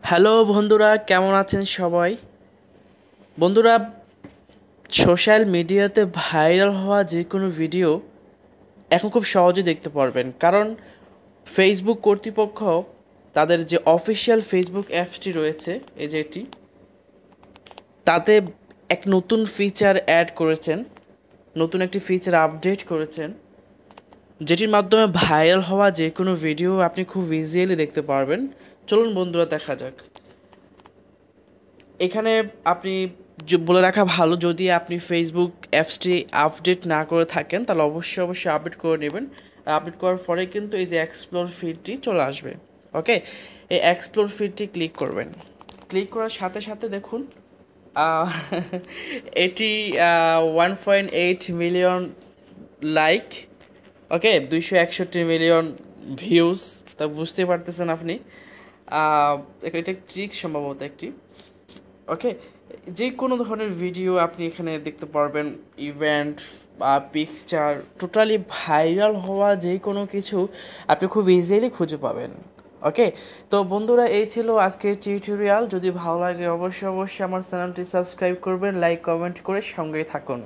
Hello বন্ধুরা, কেমন আছেন সবাই? বন্ধুরা, সোশ্যাল মিডিয়াতে ভাইরাল হওয়া যে কোনো ভিডিও এখন খুব সহজে দেখতে পারবেন, কারণ ফেসবুক কর্তৃপক্ষ তাদের যে অফিসিয়াল ফেসবুক অ্যাপসটি রয়েছে, এই যে এটি, তাতে এক নতুন ফিচার অ্যাড করেছেন, নতুন একটি ফিচার আপডেট করেছেন, যেটির মাধ্যমে ভাইরাল হওয়া যে কোনো ভিডিও আপনি খুব ইজিলি দেখতে পারবেন। চলুন বন্ধুরা, দেখা যাক। এখানে আপনি বলে রাখা ভালো, যদি আপনি ফেসবুক অ্যাপসটি আপডেট না করে থাকেন তাহলে অবশ্যই আপডেট করে নেবেন। আপডেট করার পরে কিন্তু এই যে এক্সপ্লোর ফিডটি চলে আসবে। ওকে, এই এক্সপ্লোর ফিডটি ক্লিক করবেন। ক্লিক করার সাথে সাথে দেখুন আহ, এটি 1.8 মিলিয়ন লাইক, ওকে, 261 মিলিয়ন ভিউজ। তা বুঝতে পারতেছেন আপনি, এটা ট্রিক সম্ভবত একটি। ওকে, যে কোনো ধরনের ভিডিও আপনি এখানে দেখতে পারবেন, ইভেন্ট বা পিকচার, টোটালি ভাইরাল হওয়া যে কোনো কিছু আপনি খুব ইজিলি খুঁজে পাবেন। ওকে, তো বন্ধুরা, এই ছিল আজকের টিউটোরিয়াল। যদি ভালো লাগে অবশ্যই আমার চ্যানেলটি সাবস্ক্রাইব করবেন, লাইক কমেন্ট করে সঙ্গেই থাকুন।